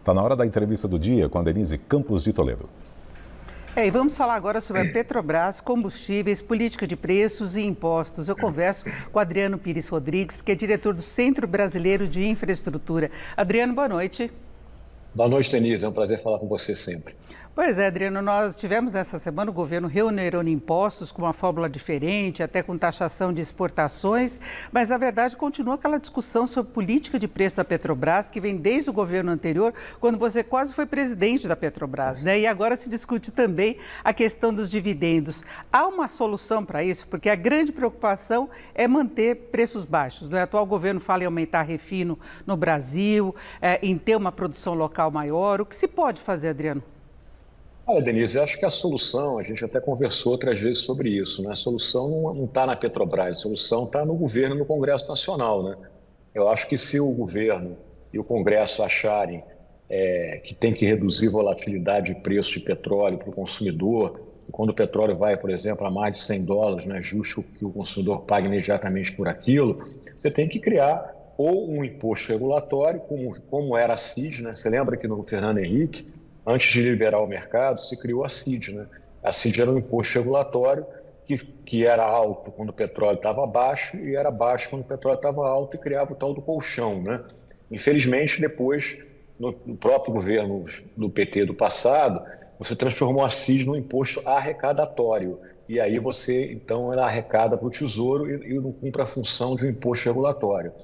Está na hora da entrevista do dia com a Denise Campos de Toledo. E vamos falar agora sobre a Petrobras, combustíveis, política de preços e impostos. Eu converso com Adriano Pires Rodrigues, que é diretor do Centro Brasileiro de Infraestrutura. Adriano, boa noite. Boa noite, Denise. É um prazer falar com você sempre. Pois é, Adriano, nós tivemos nessa semana o governo reonerando impostos com uma fórmula diferente, até com taxação de exportações, mas na verdade continua aquela discussão sobre política de preço da Petrobras, que vem desde o governo anterior, quando você quase foi presidente da Petrobras, né? E agora se discute também a questão dos dividendos. Há uma solução para isso? Porque a grande preocupação é manter preços baixos, né? O atual governo fala em aumentar refino no Brasil, em ter uma produção local maior. O que se pode fazer, Adriano? Olha, Denise, eu acho que a solução, a gente até conversou outras vezes sobre isso, né? A solução não está na Petrobras, a solução está no governo e no Congresso Nacional, né? Eu acho que se o governo e o Congresso acharem que tem que reduzir volatilidade de preço de petróleo para o consumidor, e quando o petróleo vai, por exemplo, a mais de $100, não é justo que o consumidor pague imediatamente por aquilo, você tem que criar ou um imposto regulatório, como era a CID, né? Você lembra que no Fernando Henrique, antes de liberar o mercado, se criou a CID, né? A CID era um imposto regulatório que era alto quando o petróleo estava baixo e era baixo quando o petróleo estava alto e criava o tal do colchão, né? Infelizmente, depois, no próprio governo do PT do passado, você transformou a CID num imposto arrecadatório. E aí você, então, ela arrecada para o Tesouro e não cumpre a função de um imposto regulatório.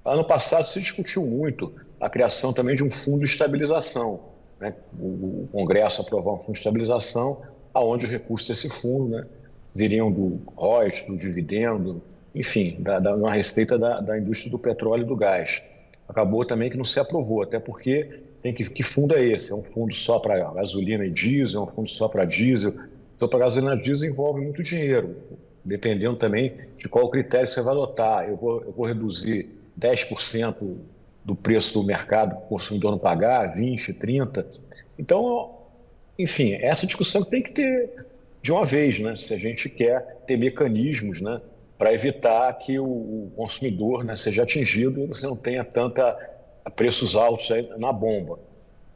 Ano passado se discutiu muito a criação também de um fundo de estabilização, né? O Congresso aprovou um fundo de estabilização, aonde os recursos desse fundo, né, viriam do royalties, do dividendo, enfim, uma receita da indústria do petróleo e do gás. Acabou também que não se aprovou, até porque que fundo é esse? É um fundo só para gasolina e diesel, é um fundo só para diesel. Só para gasolina e diesel envolve muito dinheiro, dependendo também de qual critério você vai adotar. Eu vou reduzir 10% do preço do mercado para o consumidor não pagar, 20%, 30%. Então, enfim, essa discussão tem que ter de uma vez, né? Se a gente quer ter mecanismos, né, para evitar que o consumidor, né, seja atingido e você não tenha preços altos aí na bomba.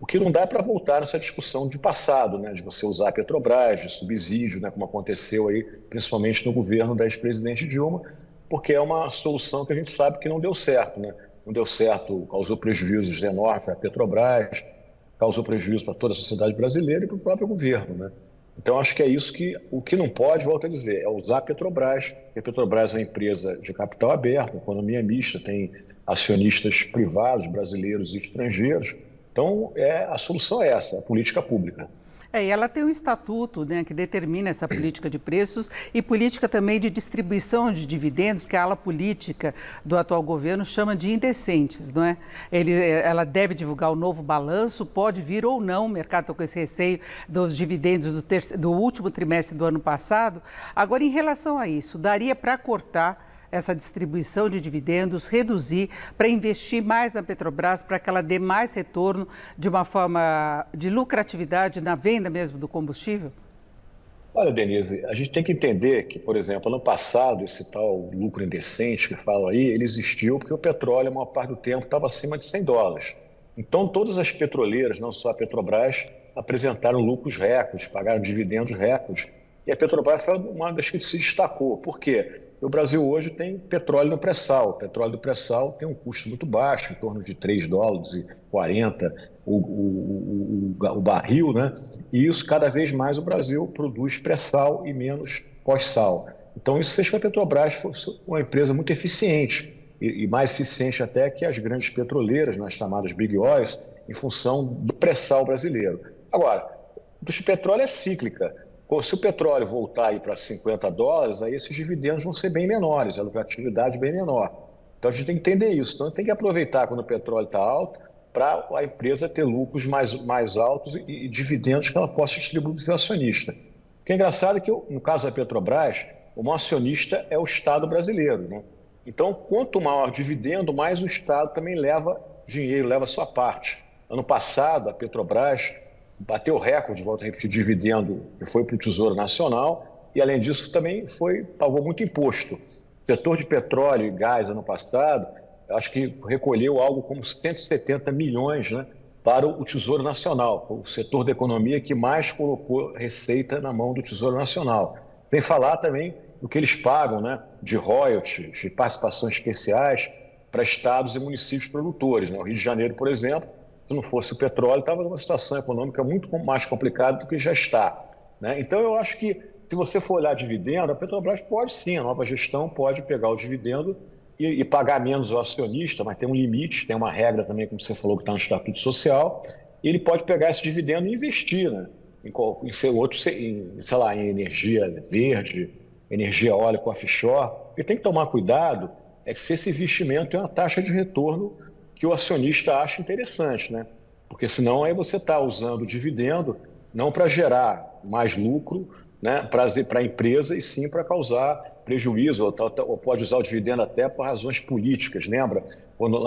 O que não dá é para voltar nessa discussão de passado, né, de você usar a Petrobras, de subsídio, né, como aconteceu aí, principalmente no governo da ex-presidente Dilma, porque é uma solução que a gente sabe que não deu certo, né? Não deu certo, causou prejuízos enormes para a Petrobras, causou prejuízo para toda a sociedade brasileira e para o próprio governo, né? Então, acho que é isso o que não pode, volto a dizer, é usar a Petrobras, porque a Petrobras é uma empresa de capital aberto, economia mista, tem acionistas privados, brasileiros e estrangeiros. Então, a solução é essa, a política pública. E ela tem um estatuto, né, que determina essa política de preços e política também de distribuição de dividendos, que a ala política do atual governo chama de indecentes, não é? Ela deve divulgar o novo balanço, pode vir ou não, o mercado está com esse receio dos dividendos do último trimestre do ano passado. Agora, em relação a isso, daria para cortar essa distribuição de dividendos, reduzir, para investir mais na Petrobras, para que ela dê mais retorno de uma forma de lucratividade na venda mesmo do combustível? Olha, Denise, a gente tem que entender que, por exemplo, ano passado, esse tal lucro indecente que falam aí, ele existiu porque o petróleo, a maior parte do tempo, estava acima de $100. Então, todas as petroleiras, não só a Petrobras, apresentaram lucros recordes, pagaram dividendos recordes. E a Petrobras foi uma das que se destacou. Por quê? O Brasil hoje tem petróleo no pré-sal. O petróleo do pré-sal tem um custo muito baixo, em torno de $3,40 o barril, né? E isso, cada vez mais, o Brasil produz pré-sal e menos pós-sal. Então, isso fez com que a Petrobras fosse uma empresa muito eficiente, e mais eficiente até que as grandes petroleiras, nas chamadas Big Oils, em função do pré-sal brasileiro. Agora, a indústria de petróleo é cíclica. Se o petróleo voltar aí para $50, aí esses dividendos vão ser bem menores, a lucratividade bem menor. Então a gente tem que entender isso. Então tem que aproveitar quando o petróleo está alto para a empresa ter lucros mais altos e dividendos que ela possa distribuir para o acionista. O que é engraçado é que, no caso da Petrobras, o maior acionista é o Estado brasileiro, né? Então, quanto maior o dividendo, mais o Estado também leva dinheiro, leva a sua parte. Ano passado, a Petrobras bateu o recorde, volto a repetir, de dividendo que foi para o Tesouro Nacional e, além disso, também pagou muito imposto. O setor de petróleo e gás, ano passado, acho que recolheu algo como 170 milhões, né, para o Tesouro Nacional. Foi o setor da economia que mais colocou receita na mão do Tesouro Nacional. Sem falar também do que eles pagam, né, de royalties, de participações especiais para estados e municípios produtores, né? O Rio de Janeiro, por exemplo, se não fosse o petróleo, estava numa situação econômica muito mais complicada do que já está, né? Então, eu acho que, se você for olhar dividendo, a Petrobras pode sim, a nova gestão pode pegar o dividendo e pagar menos ao acionista, mas tem um limite, tem uma regra também, como você falou, que está no Estatuto Social, e ele pode pegar esse dividendo e investir, né, em ser outro, sei lá, em energia verde, energia eólica offshore. E tem que tomar cuidado que se esse investimento tem uma taxa de retorno que o acionista acha interessante, né? Porque senão aí você está usando o dividendo não para gerar mais lucro, né, para a empresa, e sim para causar prejuízo, ou pode usar o dividendo até por razões políticas. Lembra quando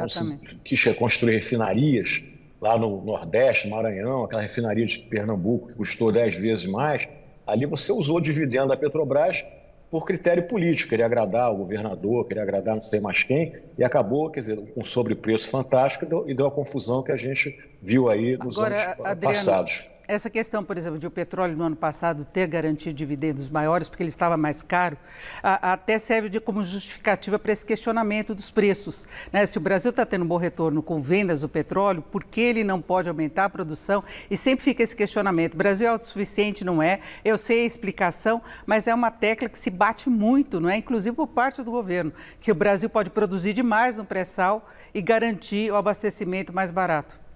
se quis construir refinarias lá no Nordeste, Maranhão, aquela refinaria de Pernambuco que custou 10 vezes mais? Ali você usou o dividendo da Petrobras por critério político, queria agradar o governador, queria agradar não sei mais quem, e acabou, quer dizer, com um sobrepreço fantástico, e deu a confusão que a gente viu aí nos anos passados. Essa questão, por exemplo, de o petróleo no ano passado ter garantido dividendos maiores porque ele estava mais caro, até serve como justificativa para esse questionamento dos preços, né? Se o Brasil está tendo um bom retorno com vendas do petróleo, por que ele não pode aumentar a produção? E sempre fica esse questionamento. O Brasil é autossuficiente? Não é? Eu sei a explicação, mas é uma tecla que se bate muito, não é? Inclusive por parte do governo, que o Brasil pode produzir demais no pré-sal e garantir o abastecimento mais barato.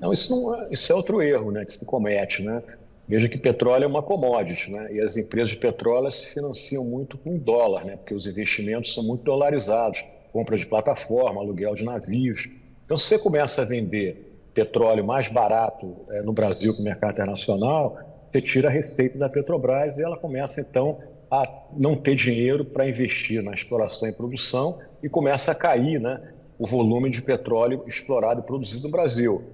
Não, isso é outro erro, né, que se comete, né? Veja que petróleo é uma commodity, né? E as empresas de petróleo se financiam muito com dólar, né? Porque os investimentos são muito dolarizados, compra de plataforma, aluguel de navios. Então, se você começa a vender petróleo mais barato no Brasil, com o mercado internacional, você tira a receita da Petrobras e ela começa, então, a não ter dinheiro para investir na exploração e produção, e começa a cair, né, o volume de petróleo explorado e produzido no Brasil.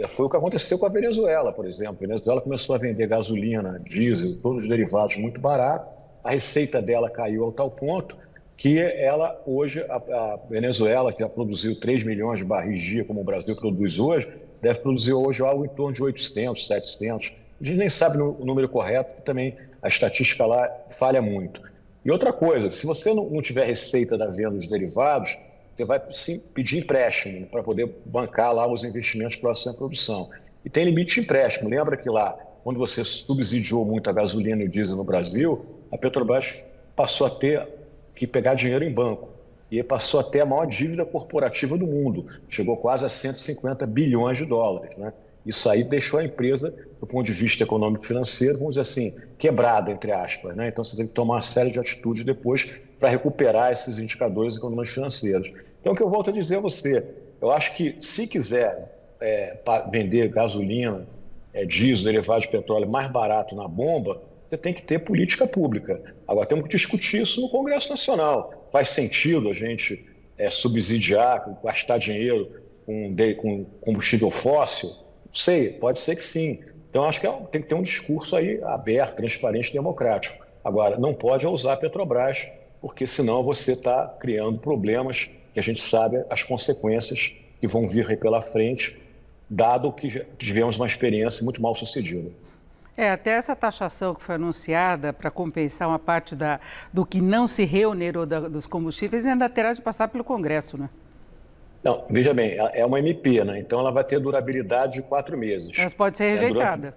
Foi o que aconteceu com a Venezuela, por exemplo. A Venezuela começou a vender gasolina, diesel, todos os derivados muito barato. A receita dela caiu ao tal ponto que ela, hoje, a Venezuela, que já produziu 3 milhões de barris dia, como o Brasil produz hoje, deve produzir hoje algo em torno de 800, 700. A gente nem sabe o número correto, porque também a estatística lá falha muito. E outra coisa, se você não tiver receita da venda dos derivados, você vai sim pedir empréstimo para poder bancar lá os investimentos de exploração e produção. E tem limite de empréstimo. Lembra que lá, quando você subsidiou muito a gasolina e o diesel no Brasil, a Petrobras passou a ter que pegar dinheiro em banco. E passou a ter a maior dívida corporativa do mundo. Chegou quase a 150 bilhões de dólares, né? Isso aí deixou a empresa, do ponto de vista econômico e financeiro, vamos dizer assim, quebrada, entre aspas, né? Então você tem que tomar uma série de atitudes depois para recuperar esses indicadores econômicos financeiros. Então, o que eu volto a dizer a você, eu acho que se quiser vender gasolina, diesel, derivados de petróleo mais barato na bomba, você tem que ter política pública. Agora, temos que discutir isso no Congresso Nacional. Faz sentido a gente subsidiar, gastar dinheiro com combustível fóssil? Não sei, pode ser que sim. Então, acho que tem que ter um discurso aí aberto, transparente, democrático. Agora, não pode usar a Petrobras, porque senão você está criando problemas que a gente sabe as consequências que vão vir aí pela frente, dado que já tivemos uma experiência muito mal sucedida. Até essa taxação que foi anunciada para compensar uma parte do que não se reonerou dos combustíveis ainda terá de passar pelo Congresso, né? Não, veja bem, é uma MP, né? Então ela vai ter durabilidade de 4 meses. Mas pode ser rejeitada.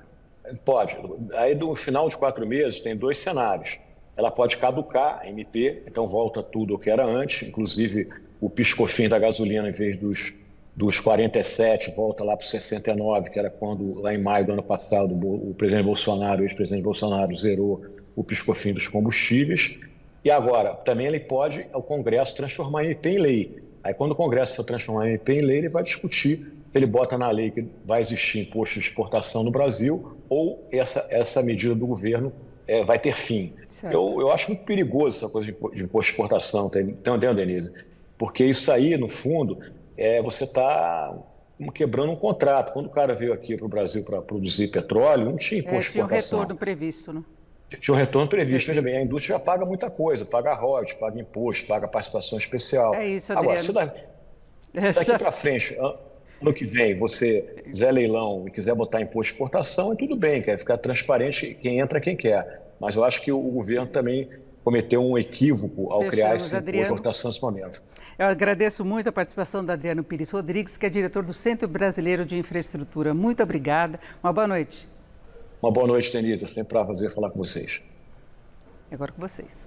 Pode. Aí, no final de 4 meses, tem 2 cenários. Ela pode caducar, a MP, então volta tudo o que era antes, inclusive o PIS/COFINS da gasolina, em vez dos 47, volta lá para os 69, que era quando, lá em maio do ano passado, o presidente Bolsonaro, o ex-presidente Bolsonaro, zerou o PIS/COFINS dos combustíveis. E agora, também ele pode, o Congresso, transformar a MP em lei. Aí, quando o Congresso for transformar a MP em lei, ele vai discutir se ele bota na lei que vai existir imposto de exportação no Brasil ou essa medida do governo vai ter fim. Eu acho muito perigoso essa coisa de imposto de exportação, entendeu, Denise? Porque isso aí, no fundo, você está quebrando um contrato. Quando o cara veio aqui para o Brasil para produzir petróleo, não tinha imposto de exportação. Tinha um retorno previsto, né? Tinha um retorno previsto. Veja bem, a indústria já paga muita coisa, paga royalties, paga imposto, paga participação especial. É isso, Adriano. Agora, daqui para frente... ano que vem você fizer leilão e quiser botar imposto de exportação, tudo bem, quer ficar transparente, quem entra, quem quer. Mas eu acho que o governo também cometeu um equívoco ao criar esse imposto de exportação nesse momento. Eu agradeço muito a participação do Adriano Pires Rodrigues, que é diretor do Centro Brasileiro de Infraestrutura. Muito obrigada. Uma boa noite. Uma boa noite, Denise. É sempre um prazer falar com vocês. E agora com vocês.